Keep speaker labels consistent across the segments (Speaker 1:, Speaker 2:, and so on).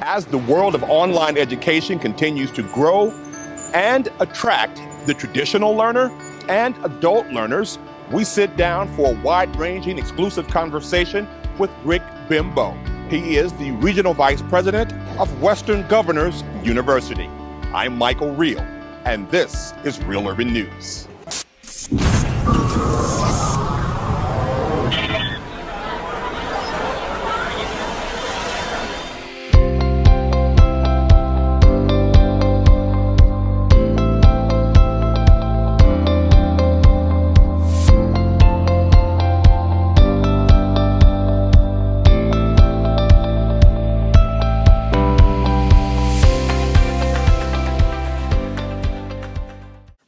Speaker 1: As the world of online education continues to grow and attract the traditional learner and adult learners, we sit down for a wide-ranging exclusive conversation with Rick Benbow. He is the Regional Vice President of Western Governors University. I'm Michael Reel, and this is Real Urban News.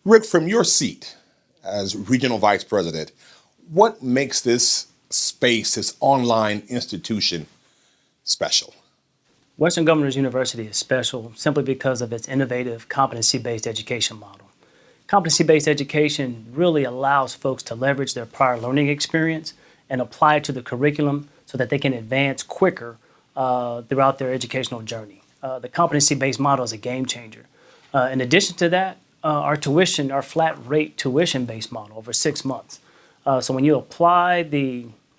Speaker 1: Rick, from your seat as Regional Vice President, what makes this space, this online institution, special?
Speaker 2: Western Governors University is special simply because of its innovative competency-based education model. Competency-based education really allows folks to leverage their prior learning experience and apply it to the curriculum so that they can advance quicker throughout their educational journey. The competency-based model is a game changer. In addition to that, our flat rate tuition-based model over 6 months. So when you apply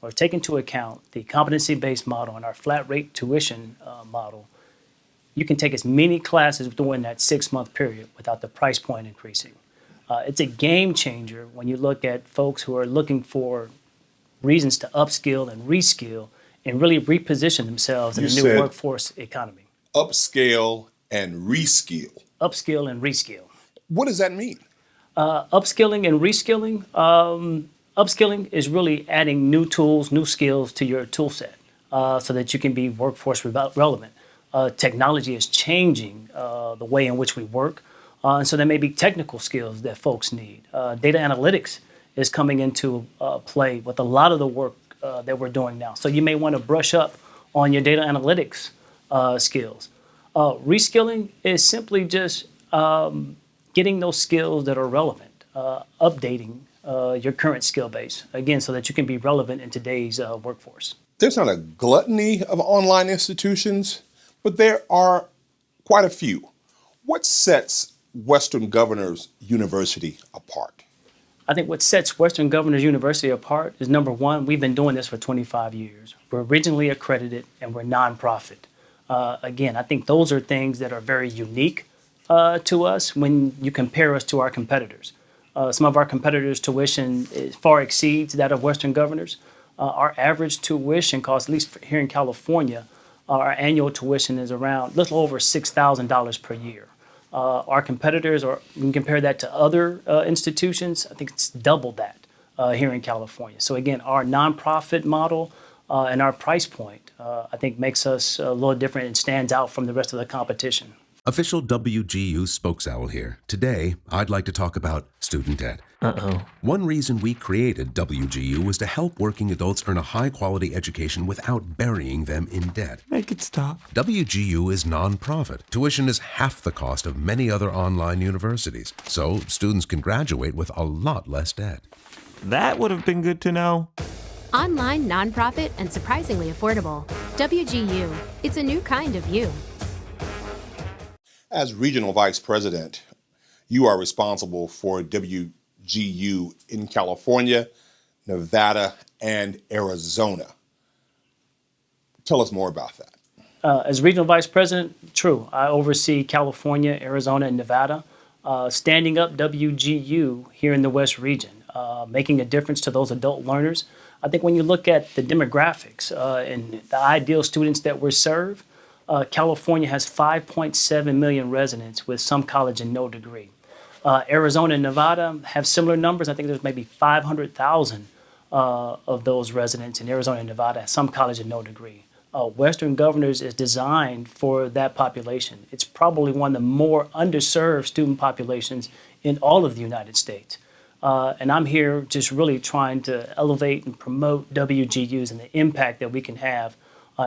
Speaker 2: or take into account the competency-based model and our flat rate tuition model, you can take as many classes during that 6-month period without the price point increasing. It's a game changer when you look at folks who are looking for reasons to upskill and reskill and really reposition themselves in a new workforce economy.
Speaker 1: Upscale and reskill.
Speaker 2: Upskill and reskill.
Speaker 1: What does that mean?
Speaker 2: Upskilling and reskilling. Upskilling is really adding new tools, new skills to your tool set so that you can be workforce relevant. Technology is changing the way in which we work, and so there may be technical skills that folks need. Data analytics is coming into play with a lot of the work that we're doing now. So you may want to brush up on your data analytics skills. Reskilling is simply just getting those skills that are relevant, updating your current skill base, again, so that you can be relevant in today's workforce.
Speaker 1: There's not a gluttony of online institutions, but there are quite a few. What sets Western Governors University apart?
Speaker 2: I think what sets Western Governors University apart is, number one, we've been doing this for 25 years. We're originally accredited and we're nonprofit. Again, I think those are things that are very unique to us when you compare us to our competitors. Some of our competitors' tuition far exceeds that of Western Governors. Our average tuition cost, at least here in California, our annual tuition is around a little over $6,000 per year. Our competitors, or you can compare that to other institutions, I think it's double that here in California. So again, our nonprofit model and our price point, I think makes us a little different and stands out from the rest of the competition.
Speaker 3: Official WGU Spokesowl here. Today, I'd like to talk about student debt. One reason we created WGU was to help working adults earn a high-quality education without burying them in debt.
Speaker 4: Make it stop.
Speaker 3: WGU is nonprofit. Tuition is half the cost of many other online universities, so students can graduate with a lot less debt.
Speaker 4: That would have been good to know.
Speaker 5: Online, nonprofit, and surprisingly affordable. WGU. It's a new kind of you.
Speaker 1: As Regional Vice President, you are responsible for WGU in California, Nevada, and Arizona. Tell us more about that.
Speaker 2: As Regional Vice President, true, I oversee California, Arizona, and Nevada, standing up WGU here in the West region, making a difference to those adult learners. I think when you look at the demographics and the ideal students that we serve, California has 5.7 million residents with some college and no degree. Arizona and Nevada have similar numbers. I think there's maybe 500,000 of those residents in Arizona and Nevada, some college and no degree. Western Governors is designed for that population. It's probably one of the more underserved student populations in all of the United States. And I'm here just really trying to elevate and promote WGUs and the impact that we can have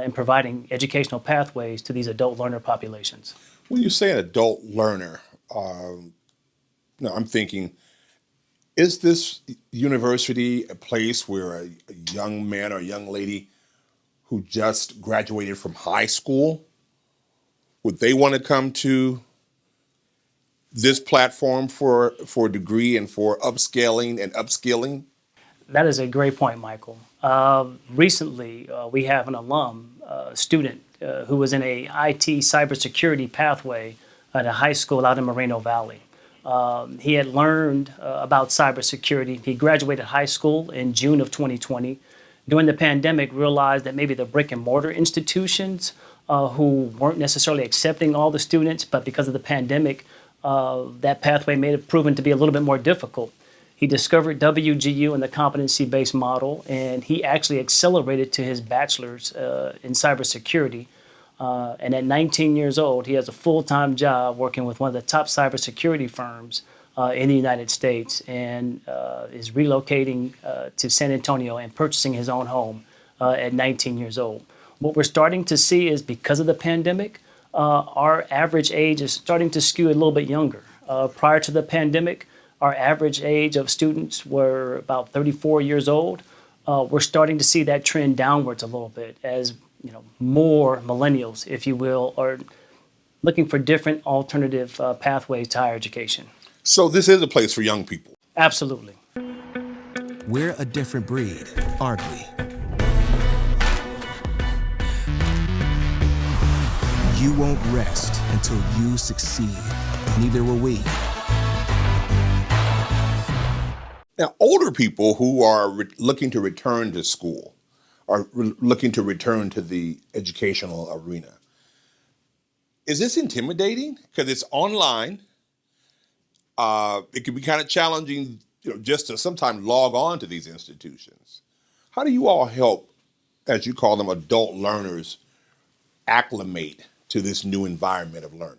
Speaker 2: in providing educational pathways to these adult learner populations.
Speaker 1: When you say an adult learner, I'm thinking, is this university a place where a young man or young lady who just graduated from high school Would they want to come to this platform for a degree and for upscaling and upskilling?
Speaker 2: That is a great point, Michael. Recently, we have an alum student who was in a IT cybersecurity pathway at a high school out in Moreno Valley. He had learned about cybersecurity. He graduated high school in June of 2020. During the pandemic, realized that maybe the brick and mortar institutions who weren't necessarily accepting all the students, but because of the pandemic, that pathway may have proven to be a little bit more difficult. He discovered WGU and the competency-based model, and he actually accelerated to his bachelor's in cybersecurity. And at 19 years old, he has a full-time job working with one of the top cybersecurity firms in the United States, and is relocating to San Antonio and purchasing his own home at 19 years old. What we're starting to see is, because of the pandemic, our average age is starting to skew a little bit younger. Prior to the pandemic, our average age of students were about 34 years old. We're starting to see that trend downwards a little bit as more millennials, if you will, are looking for different alternative pathways to higher education.
Speaker 1: So this is a place for young people.
Speaker 2: Absolutely.
Speaker 6: We're a different breed, aren't we? You won't rest until you succeed. Neither will we.
Speaker 1: Now, older people who are looking to return to school, are looking to return to the educational arena, is this intimidating? Because it's online. It can be kind of challenging, just to sometimes log on to these institutions. How do you all help, as you call them, adult learners, acclimate to this new environment of learning?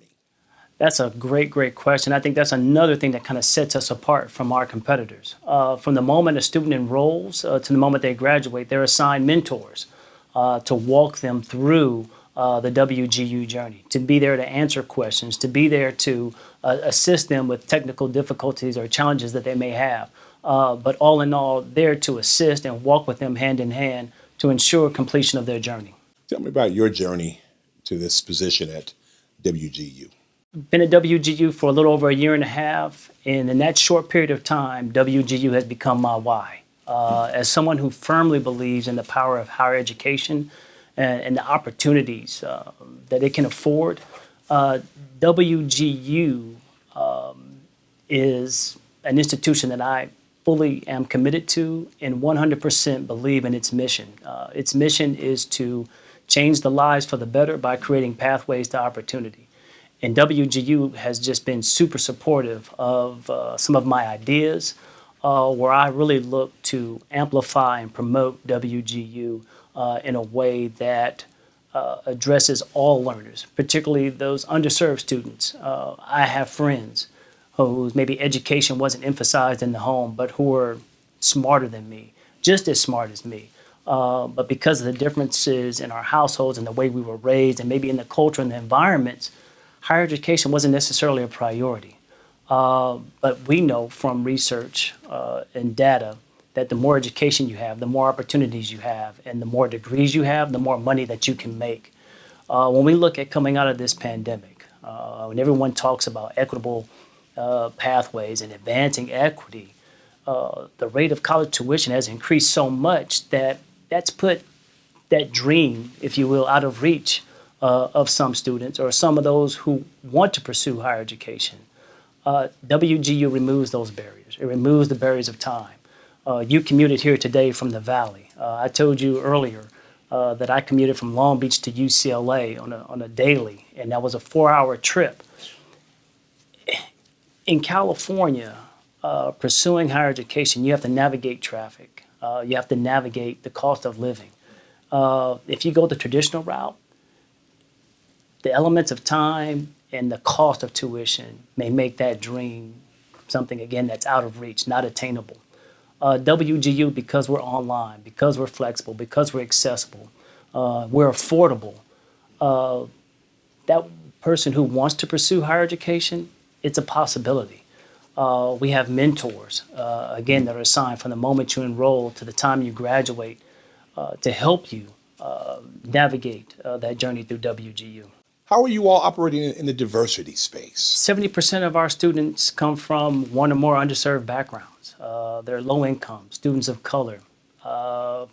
Speaker 2: That's a great question. I think that's another thing that kind of sets us apart from our competitors. From the moment a student enrolls to the moment they graduate, they're assigned mentors to walk them through the WGU journey, to be there to answer questions, to be there to assist them with technical difficulties or challenges that they may have. But all in all, there to assist and walk with them hand in hand to ensure completion of their journey.
Speaker 1: Tell me about your journey to this position at WGU.
Speaker 2: Been at WGU for a little over a year and a half, and in that short period of time, WGU has become my why. As someone who firmly believes in the power of higher education and the opportunities that it can afford, WGU is an institution that I fully am committed to and 100% believe in its mission. Its mission is to change the lives for the better by creating pathways to opportunity. And WGU has just been super supportive of some of my ideas, where I really look to amplify and promote WGU in a way that addresses all learners, particularly those underserved students. I have friends whose maybe education wasn't emphasized in the home, but who are smarter than me, just as smart as me. But because of the differences in our households and the way we were raised and maybe in the culture and the environments, higher education wasn't necessarily a priority. But we know from research and data that the more education you have, the more opportunities you have, and the more degrees you have, the more money that you can make. When we look at coming out of this pandemic, when everyone talks about equitable pathways and advancing equity, the rate of college tuition has increased so much that that's put that dream, if you will, out of reach of some students or some of those who want to pursue higher education. WGU removes those barriers. It removes the barriers of time. You commuted here today from the Valley. I told you earlier that I commuted from Long Beach to UCLA on a daily, and that was a 4-hour trip. In California, pursuing higher education, you have to navigate traffic. You have to navigate the cost of living. If you go the traditional route, the elements of time and the cost of tuition may make that dream something, again, that's out of reach, not attainable. WGU, because we're online, because we're flexible, because we're accessible, we're affordable, that person who wants to pursue higher education, it's a possibility. We have mentors, again, that are assigned from the moment you enroll to the time you graduate to help you navigate that journey through WGU.
Speaker 1: How are you all operating in the diversity space?
Speaker 2: 70% of our students come from one or more underserved backgrounds. They're low income, students of color,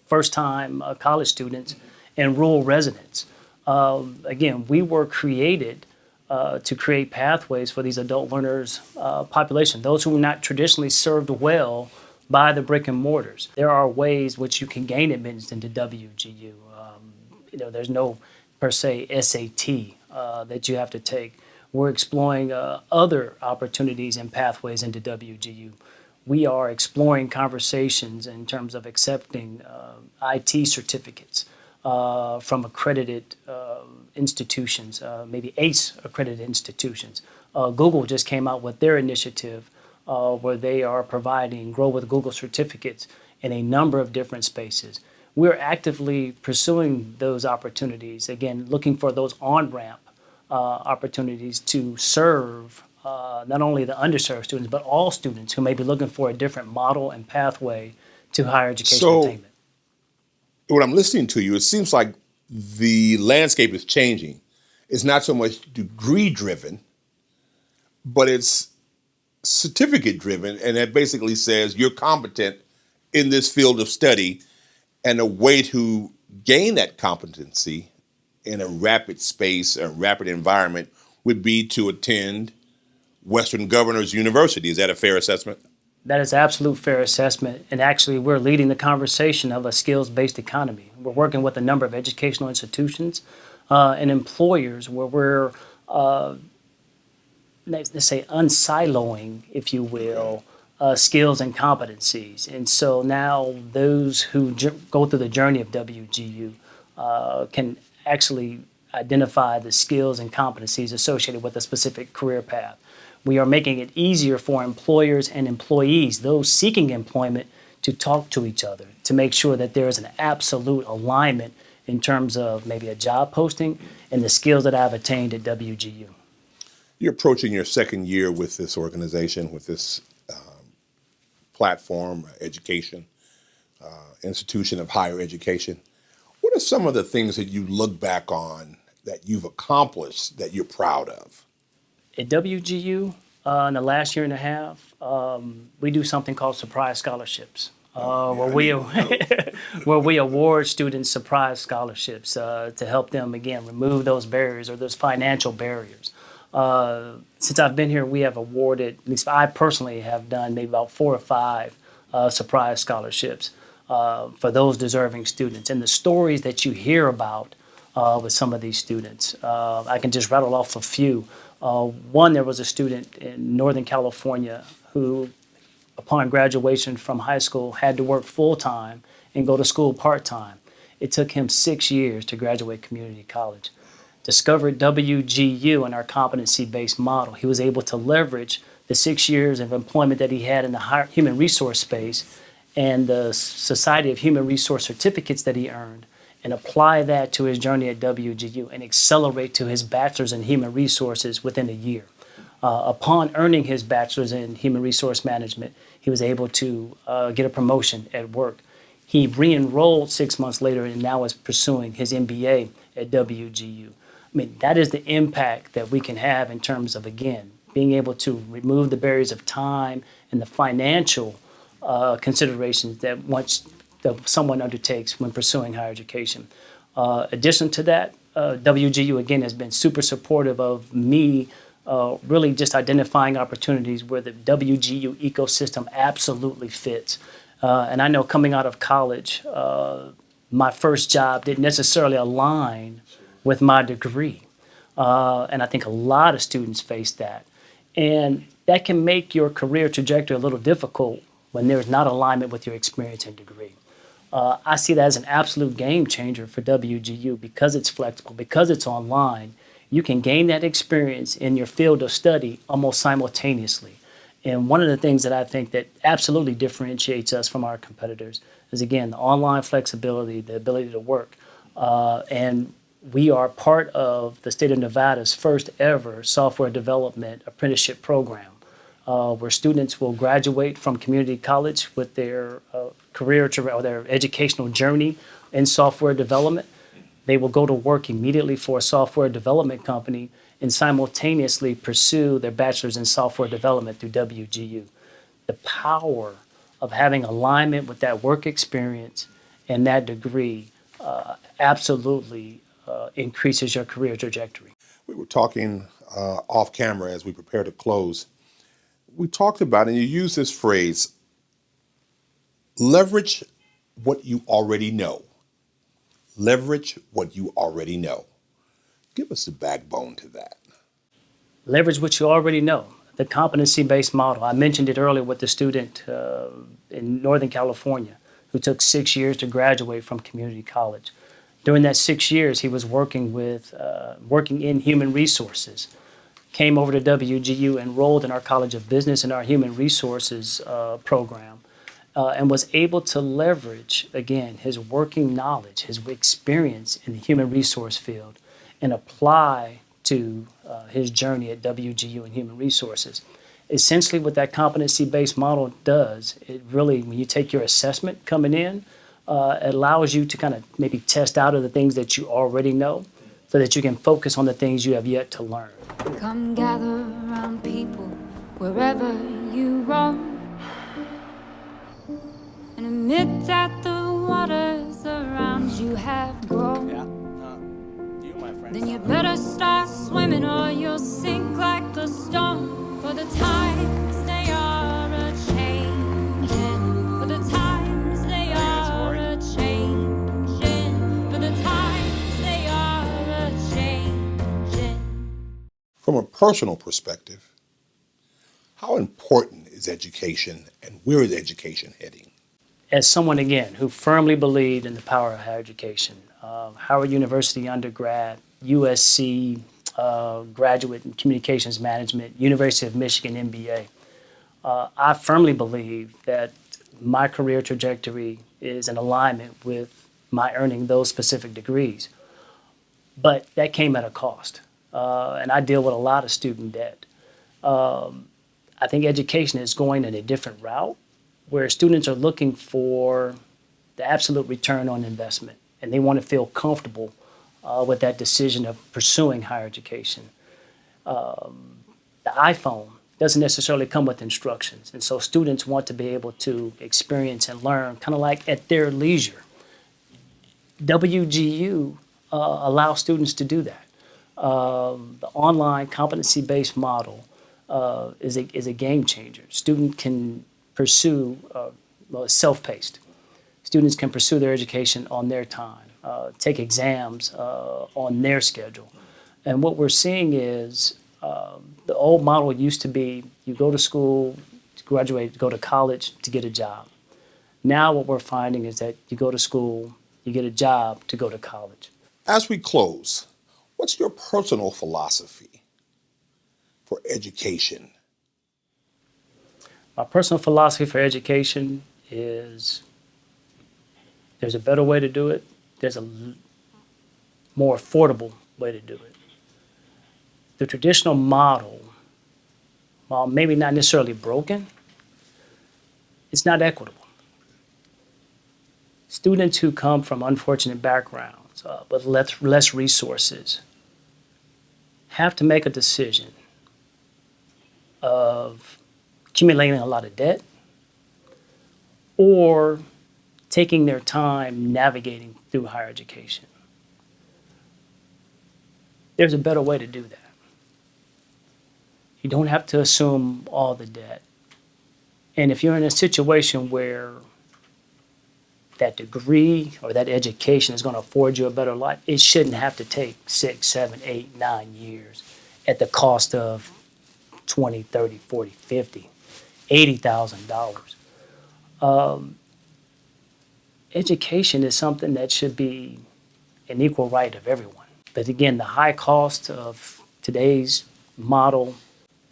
Speaker 2: first-time college students, and rural residents. Again, we were created to create pathways for these adult learners population, those who were not traditionally served well by the brick and mortars. There are ways which you can gain admittance into WGU. There's no per se SAT that you have to take. We're exploring other opportunities and pathways into WGU. We are exploring conversations in terms of accepting IT certificates from accredited institutions, maybe ACE accredited institutions. Google just came out with their initiative where they are providing Grow with Google certificates in a number of different spaces. We're actively pursuing those opportunities, again, looking for those on-ramp opportunities to serve not only the underserved students, but all students who may be looking for a different model and pathway to higher education attainment.
Speaker 1: When I'm listening to you, it seems like the landscape is changing. It's not so much degree-driven, but it's certificate-driven, and that basically says you're competent in this field of study, and a way to gain that competency in a rapid space, a rapid environment, would be to attend Western Governors University. Is that a fair assessment?
Speaker 2: That is absolute fair assessment, and actually we're leading the conversation of a skills-based economy. We're working with a number of educational institutions and employers where we're, let's say, unsiloing, if you will, skills and competencies. And so now those who go through the journey of WGU can actually identify the skills and competencies associated with a specific career path. We are making it easier for employers and employees, those seeking employment, to talk to each other, to make sure that there is an absolute alignment in terms of maybe a job posting and the skills that I've attained at WGU.
Speaker 1: You're approaching your second year with this organization, with this platform, education, institution of higher education. What are some of the things that you look back on that you've accomplished that you're proud of?
Speaker 2: At WGU, in the last year and a half, we do something called surprise scholarships, where we award students surprise scholarships to help them, again, remove those barriers or those financial barriers. Since I've been here, we have awarded, at least I personally have done maybe about 4 or 5 surprise scholarships for those deserving students. And the stories that you hear about with some of these students, I can just rattle off a few. One, there was a student in Northern California who, upon graduation from high school, had to work full-time and go to school part-time. It took him 6 years to graduate community college. Discovered WGU and our competency-based model. He was able to leverage the 6 years of employment that he had in the human resource space and the Society of Human Resource certificates that he earned, and apply that to his journey at WGU and accelerate to his bachelor's in human resources within a year. Upon earning his bachelor's in human resource management, he was able to get a promotion at work. He re-enrolled 6 months later and now is pursuing his MBA at WGU. I mean, that is the impact that we can have in terms of, again, being able to remove the barriers of time and the financial considerations that someone undertakes when pursuing higher education. Addition to that, WGU, again, has been super supportive of me really just identifying opportunities where the WGU ecosystem absolutely fits. And I know coming out of college, my first job didn't necessarily align with my degree. And I think a lot of students face that. And that can make your career trajectory a little difficult when there's not alignment with your experience and degree. I see that as an absolute game changer for WGU because it's flexible, because it's online. You can gain that experience in your field of study almost simultaneously. And one of the things that I think that absolutely differentiates us from our competitors is, again, the online flexibility, the ability to work. And we are part of the state of Nevada's first ever software development apprenticeship program, where students will graduate from community college with their career or their educational journey in software development. they will go to work immediately for a software development company and simultaneously pursue their bachelor's in software development through WGU. The power of having alignment with that work experience and that degree absolutely increases your career trajectory.
Speaker 1: We were talking off camera as we prepare to close. We talked about, and you use this phrase, leverage what you already know. Leverage what you already know. Give us the backbone to that.
Speaker 2: Leverage what you already know. The competency-based model. I mentioned it earlier with the student in Northern California who took 6 years to graduate from community college. During that 6 years, he was working in human resources. Came over to WGU, enrolled in our College of Business and our Human Resources program, and was able to leverage, again, his working knowledge, his experience in the human resource field, and apply to his journey at WGU and Human Resources. Essentially, what that competency-based model does, it really, when you take your assessment coming in, it allows you to kind of maybe test out of the things that you already know so that you can focus on the things you have yet to learn.
Speaker 7: Come gather around people wherever you roam, and admit that the waters around you have grown. Then you better start swimming or you'll sink like a stone. For the times they are a-changing. For the times they are a-changing. For the times they are a-changing.
Speaker 1: From a personal perspective, how important is education and where is education heading?
Speaker 2: As someone, again, who firmly believed in the power of higher education, Howard University undergrad, USC graduate in communications management, University of Michigan MBA, I firmly believe that my career trajectory is in alignment with my earning those specific degrees. But that came at a cost, and I deal with a lot of student debt. I think education is going in a different route where students are looking for the absolute return on investment, and they want to feel comfortable with that decision of pursuing higher education. The iPhone doesn't necessarily come with instructions, and so students want to be able to experience and learn kind of like at their leisure. WGU allows students to do that. The online competency-based model is a game changer. Student can pursue, self-paced. Students can pursue their education on their time, take exams on their schedule. And what we're seeing is the old model used to be you go to school, graduate, go to college to get a job. Now what we're finding is that you go to school, you get a job to go to college.
Speaker 1: As we close, what's your personal philosophy for education?
Speaker 2: My personal philosophy for education is there's a better way to do it. There's a more affordable way to do it. The traditional model, while maybe not necessarily broken, it's not equitable. Students who come from unfortunate backgrounds with less resources have to make a decision of accumulating a lot of debt or taking their time navigating through higher education. There's a better way to do that. You don't have to assume all the debt. And if you're in a situation where that degree or that education is going to afford you a better life, it shouldn't have to take 6, 7, 8, 9 years at the cost of $20, $30, $40, $50, $80,000. Education is something that should be an equal right of everyone. But again, the high cost of today's model,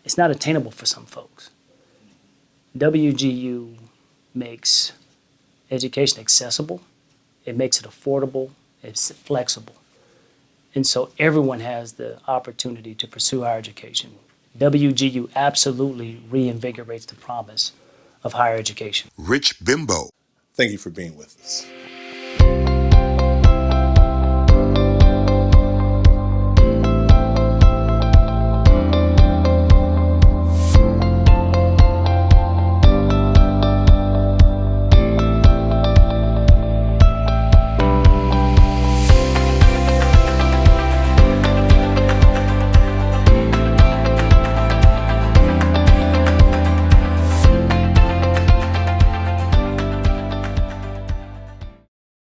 Speaker 2: it's not attainable for some folks. WGU makes education accessible, it makes it affordable, it's flexible. And so everyone has the opportunity to pursue higher education. WGU absolutely reinvigorates the promise of higher education.
Speaker 1: Rich Benbow, thank you for being with us.